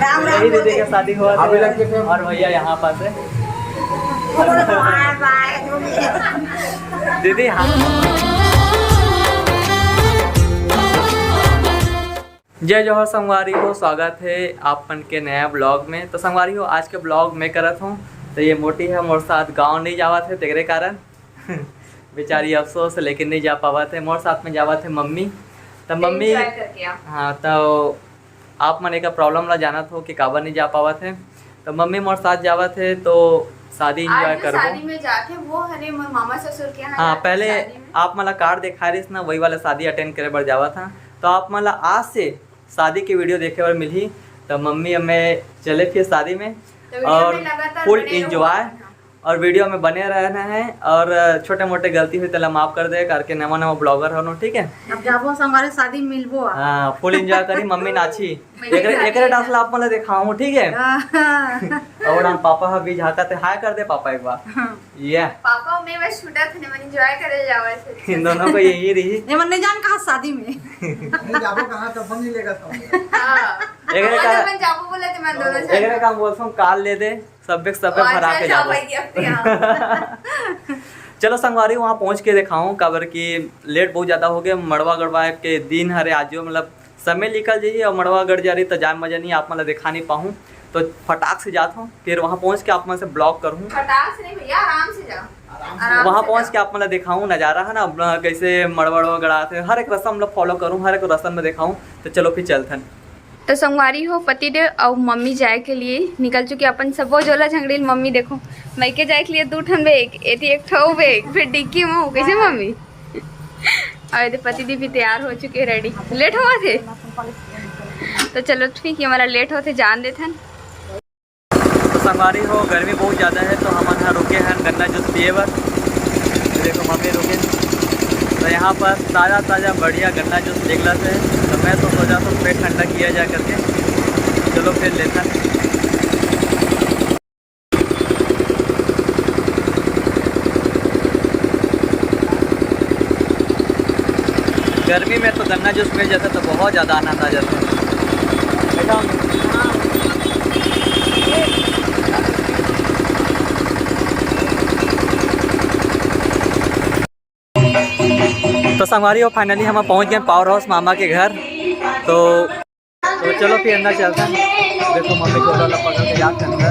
यही दीदी का शादी हुआ था और भैया यहाँ पास है। दीदी जय जोहर संगवारी हो, स्वागत है आपन के नया ब्लॉग में। तो संगवारी हो, आज के ब्लॉग में करत हूँ। तो ये मोटी है मोर साथ गांव नहीं जावा थे तेरे कारण बेचारी अफसोस लेकिन नहीं जा पावा थे। मोर साथ में जावा थे मम्मी। तो मम्मी हाँ, तो आप मने का प्रॉब्लम ला जाना था कि काबर नहीं जा पावा थे। तो मम्मी मोर साथ जावा थे तो शादी एंजॉय करो। शादी में जाके वो हरे मोर मामा ससुर के यहाँ। हाँ, पहले आप मला कार्ड दिखा रही ना, वही वाला शादी अटेंड करे बर जावा था। तो आप मला आज से शादी की वीडियो देखे बर मिली। तो मम्मी हमें चले फिर शादी में और फुल इंजॉय और वीडियो में बने रहना है। और छोटे मोटे गलती हुई तो माफ कर दे करके नवा नवा ब्लॉगर हो, ठीक है। अब जाबो हमारे शादी मिलबो। हाँ, फुल एंजॉय करी। मम्मी नाची एकरे डांसला आप मला दिखाऊं, ठीक है। और हम पापा भी झाका थे, हाय कर दे पापा एक बार। ये पापा मैं बस छूटा थे, मैं एंजॉय करे जावा से। इन दोनों को यही रही। ये मन नहीं जान कहाँ शादी में नहीं जाबो कहाँ तो फोन नहीं लेगा था। हां एकरे का मैं जाबो बोले थे, मैं दोनों से एकरे काम बोलता हूं काल ले दे सब भरा के जाओ। चलो संगवारी वहाँ पहुँच के दिखाऊँ काबर की लेट बहुत ज़्यादा हो गया। मड़वा गड़वा के दिन हरे आज मतलब समय निकल जाइए और मड़वा गड़ जा रही तो जाए मजा नहीं, आप मतलब दिखा नहीं पाऊँ। तो फटाक से जाता हूँ, फिर वहाँ पहुँच के आप से ब्लॉग करूँ। फटाक से नहीं भैया, आराम से जाओ। वहाँ पहुँच के आप मतलब दिखाऊँ नज़ारा है ना, कैसे मड़वा गड़ाते हर एक रस्म मतलब फॉलो करूँ, हर एक रस्म में दिखाऊँ। तो चलो फिर चलते हैं। तो संगवारी हो, पतिदेव और मम्मी जाए के लिए निकल चुके अपन सबो जोला झंगड़ी। मम्मी देखो मैके जाए के लिए 2 ठन बैग, एती एक ठो बैग, फिर डिक्की में कैसे मम्मी। और ये पतिदेव भी तैयार हो चुके, रेडी। लेट हुआ थे तो चलो ठीक है, हमारा लेट होते जान देते। तो संगवारी हो, गर्मी बहुत ज़्यादा है तो हम यहाँ रुके हैं गन्ना जूस पिए बर। देखो मम्मी रुके तो यहाँ पर ताज़ा ताज़ा बढ़िया गन्ना जूस निकला है। तो मैं तो सोचा तो पेट ठंडा किया जा करके। चलो फिर लेता है। गर्मी में तो गन्ना जूस मिल जाता तो बहुत ज़्यादा आनंद आ जाता है। तो संगवारी हो, फाइनली हम पहुंच गए पावर हाउस मामा के घर। तो चलो फिर अंदर चलते हैं। देखो मम्मी को डोला पकड़ के जाते हैं अंदर।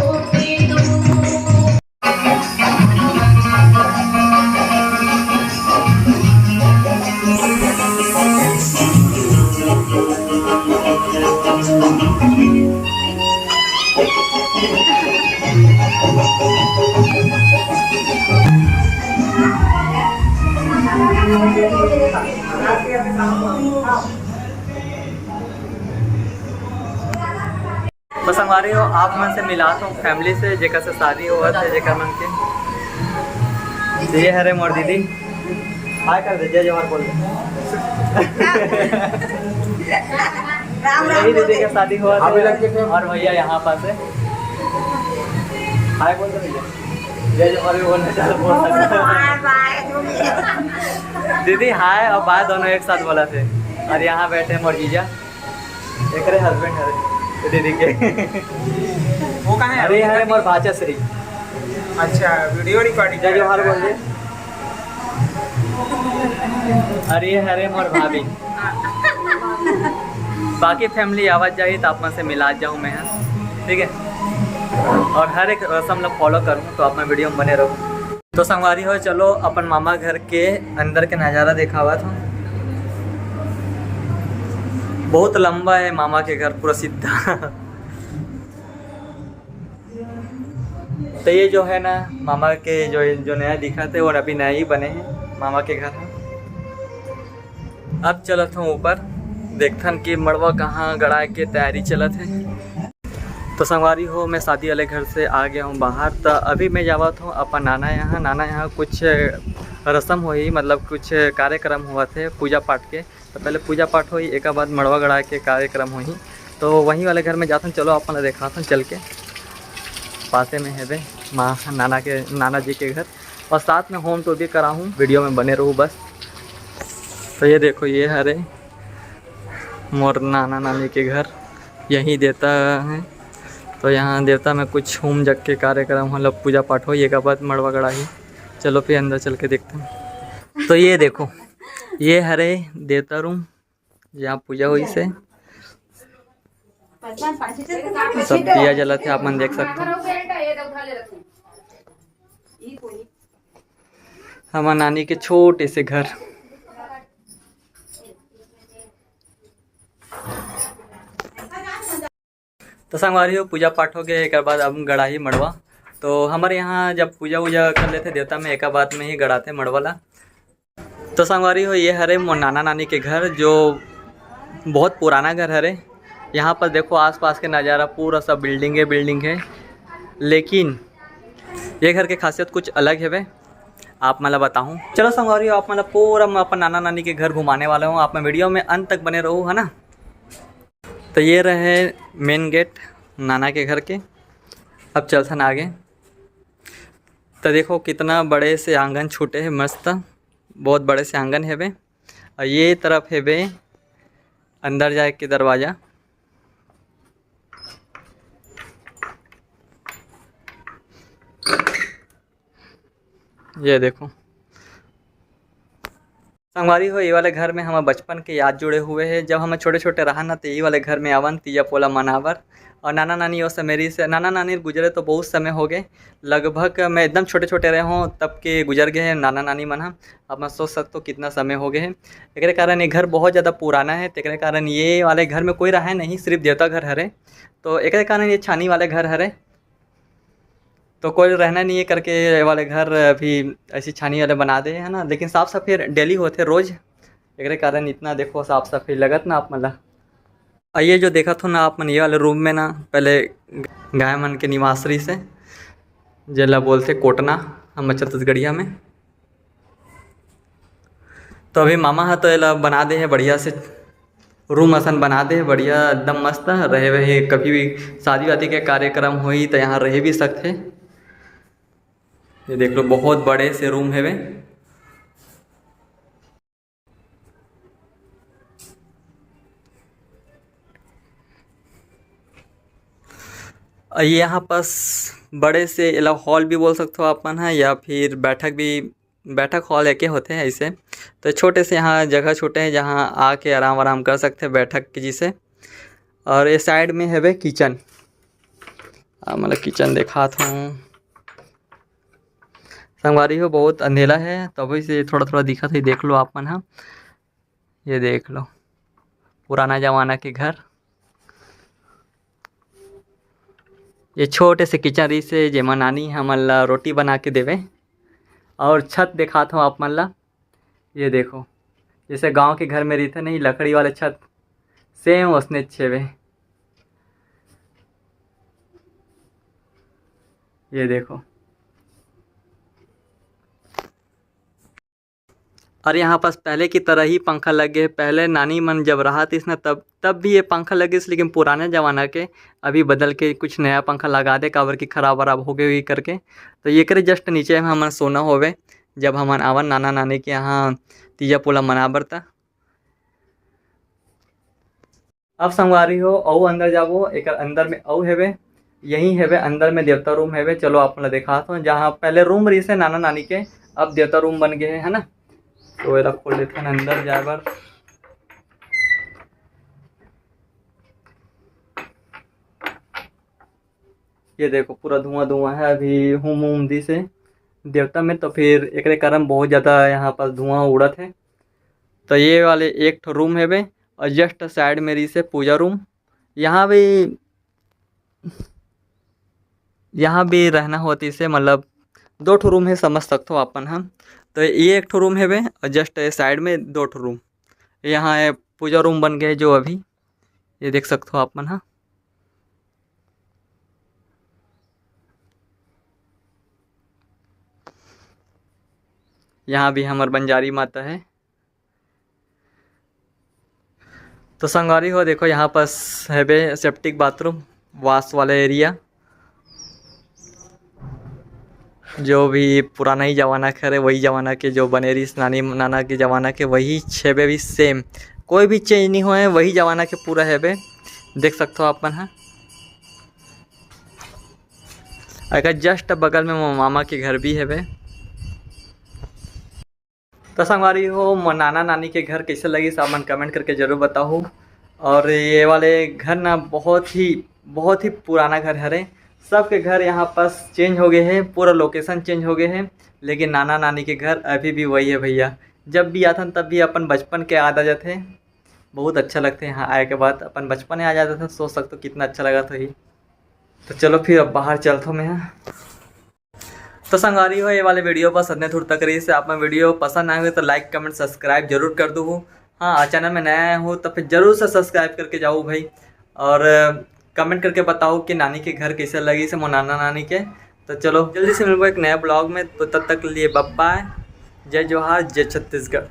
तो संगवारी हो, आप मन से मिला तो फैमिली से जेकर से शादी हुआ थे जेकर मन के। ये हरे मोर दीदी, हाय कर दे, जय जोहर बोल दे। यही दीदी का शादी हुआ था और भैया यहाँ पास है, हाय बोल दे भैया। जय जोहर भी बोलना चाहे बोल दीदी हाय और बाय दोनों एक साथ बोला थे। और यहाँ बैठे मोर जीजा, एक हस्बैंड है दीदी के। वो कहाँ है? अरे हरे मोर भाचा श्री। अच्छा, वीडियो रिकॉर्डिंग। जय जोहर बोल दे। अरे हरे मोर भाभी। बाकी फैमिली आवाज जाए तो आप मन से मिला जाऊँ मैं, ठीक है। और हर एक रस्म लोग फॉलो करूँ तो आप मैं वीडियो में बने रहूँ। तो संगवारी हो, चलो अपन मामा घर के अंदर के नज़ारा देखा हुआ था। बहुत लंबा है मामा के घर, पूरा सीधा। तो ये जो है ना मामा के जो नया दिखा थे और अभी नया ही बने हैं मामा के घर। अब चलत हूँ ऊपर, देखथन कि मड़वा कहाँ गड़ा के तैयारी चलत है। तो संगवारी हो, मैं शादी वाले घर से आ गया हूँ बाहर। तो अभी मैं जावत हूँ अपन नाना यहाँ कुछ रस्म हुई, मतलब कुछ कार्यक्रम हुआ थे पूजा पाठ के। तो पहले पूजा पाठ हुई, एक बाद मड़वा गड़ा के कार्यक्रम हुई। तो वहीं वाले घर में जाता हूँ। चलो अपन देखा चल के, पासे में है बे माँ नाना जी के घर। और साथ में होम टूर भी करा हूँ, वीडियो में बने रहूँ बस। तो ये देखो, ये हरे मोर नाना नानी के घर, यहीं देता है तो यहाँ देवता में कुछ होम जग के कार्यक्रम मतलब पूजा पाठ हो, ये का बाद मड़वा गड़ाही। चलो फिर अंदर चल के देखते हैं। तो ये देखो, ये हरे देवता रूम जहाँ पूजा हुई से सब दिया जला थे, आप मन देख सकते हो। हमारे नानी के छोटे से घर। तो संगवारी हो पूजा पाठ हो गया, एक बाद अब गड़ाही मड़वा। तो हमारे यहाँ जब पूजा वूजा कर लेते देवता में एक बाद में ही गड़ाते मड़वाला। तो संगवारी हो ये हरे मोर नाना नानी के घर, जो बहुत पुराना घर हरे। यहाँ पर देखो आसपास के नज़ारा पूरा सब बिल्डिंग है। लेकिन ये घर के खासियत कुछ अलग है वे, आप मतलब बताऊँ। चलो संगवारी हो आप मतलब पूरा मैं अपन नाना नानी के घर घुमाने वाला हूँ, आप मैं वीडियो में अंत तक बने रहो, है ना। तो ये रहे मेन गेट नाना के घर के। अब चलते हैं आगे। तो देखो कितना बड़े से आंगन छूटे हैं, मस्त बहुत बड़े से आंगन है वे। और ये तरफ है वे अंदर जाए के दरवाज़ा। ये देखो संगवारी हो ये वाले घर में हमारे बचपन के याद जुड़े हुए हैं। जब हम छोटे छोटे रहा ना तो ये वाले घर में आवन तीजा पोला मनावर। और नाना नानी और मेरी से नाना नानी गुजरे तो बहुत समय हो गए, लगभग मैं एकदम छोटे छोटे रहे हूँ तब के गुजर गए हैं नाना नानी मन। अब मैं सोच सकता हूँ कितना समय हो गए हैं। एक कारण ये घर बहुत ज़्यादा पुराना है, तो एक कारण ये वाले घर में कोई रहा नहीं, सिर्फ देवता घर हरे। तो एक कारण ये छानी वाले घर हरे, तो कोई रहना नहीं है करके ये वाले घर अभी ऐसी छानी वाले बना दे, है ना। लेकिन साफ़ सफाई डेली होते रोज़, एक कारण इतना देखो साफ़ सफाई लगत ना आप मतलब। ये जो देखा था ना आप मन ये वाले रूम में ना पहले गाय मन के निवासरी से जेला बोलते कोटना हम छत्तीसगढ़िया में। तो अभी मामा है तो ये बना दे है बढ़िया से रूम असन बना दे बढ़िया एकदम मस्त रहे वहे। कभी भी शादी वादी के कार्यक्रम हुई तो यहाँ रह भी सकते। ये देख लो बहुत बड़े से रूम है वे। यहाँ पास बड़े से अलग हॉल भी बोल सकते हो अपन है, या फिर बैठक हॉल एक होते हैं ऐसे। तो छोटे से यहाँ जगह छोटे हैं जहाँ आके आराम आराम कर सकते हैं बैठक की जिसे। और ये साइड में है वे किचन, मतलब किचन देखा था संगवारी हो। बहुत अंधेरा है तभी से थोड़ा थोड़ा दिखा था, देख लो आप मन। हाँ ये देख लो पुराना ज़माना के घर। ये छोटे से किचन रही से जेमा नानी हमन ला रोटी बना के देवे। और छत देखा था आप मन ला, ये देखो जैसे गांव के घर में रहते नहीं लकड़ी वाले छत, सेम उसने छेवे। ये देखो और यहाँ पास पहले की तरह ही पंखा लगे। पहले नानी मन जब रहा थी ना तब भी ये पंखा लगे, लेकिन पुराने ज़माना के अभी बदल के कुछ नया पंखा लगा दे काबर की ख़राब वराब हो गई करके। तो ये करे जस्ट नीचे में हमन सोना होवे जब हमन आवन नाना नानी के यहाँ तीजा पोला मनाबर था। अब संगवारी हो औ अंदर जाबो, एक अंदर में औ हेवे, यही हेवे अंदर में देवता रूम हेवे। चलो आप मतलब देखा तो जहाँ पहले रूम रही से नाना नानी के अब देवता रूम बन गए है ना। तो ये खोल देते हैं अंदर जाए बार। ये देखो पूरा धुआं धुआं है अभी हुम दी से देवता में। तो फिर एक कारण बहुत ज़्यादा यहाँ पर धुआं उड़त है। तो ये वाले एक ठो रूम है वे, और जस्ट साइड में रही से पूजा रूम। यहाँ भी रहना होती से मतलब दो ठो रूम है समझ सकते हो अपन हम। तो ये एक ठो रूम है वे, और जस्ट साइड में दो ठो रूम। यहाँ है पूजा रूम बन गए जो अभी ये देख सकते हो अपन। हाँ यहाँ भी हमार बंजारी माता है। तो संगवारी हो देखो यहाँ पास है बे सेप्टिक बाथरूम वाश वाला एरिया, जो भी पुराना ही ज़माना खरे वही ज़माना के जो बने रही नानी नाना के ज़माना के वही छेबे भी सेम, कोई भी चेंज नहीं हुआ है, वही ज़माना के पूरा है बे देख सकते हो अपन। हाँ अगर जस्ट बगल में वो मामा के घर भी है वे। तो संगवारी हो नाना नानी के घर कैसे लगी सब मन कमेंट करके ज़रूर बताओ। और ये वाले घर ना बहुत ही पुराना घर है। सबके घर यहाँ पास चेंज हो गए हैं, पूरा लोकेशन चेंज हो गए हैं, लेकिन नाना नानी के घर अभी भी वही है भैया। जब भी आता तब भी अपन बचपन के याद आ जाते, बहुत अच्छा लगते हैं यहाँ आए के बाद। अपन बचपन में आ जाते थे, सोच सकते हो कितना अच्छा लगा था ही। तो चलो फिर अब बाहर चलता हूँ मैं यहाँ। तो संगवारी हो ये वाले वीडियो बस इतने दूर तक रही। से आप में वीडियो पसंद आए तो लाइक कमेंट सब्सक्राइब जरूर कर दो। हाँ चैनल में नया हो तो फिर ज़रूर से सब्सक्राइब करके जाओ भाई। और कमेंट करके बताओ कि नानी के घर कैसे लगी से नाना नानी के। तो चलो जल्दी से मिलूँगा एक नया ब्लॉग में। तो तब तक के लिए बाय बाय। जय जोहार, जय छत्तीसगढ़।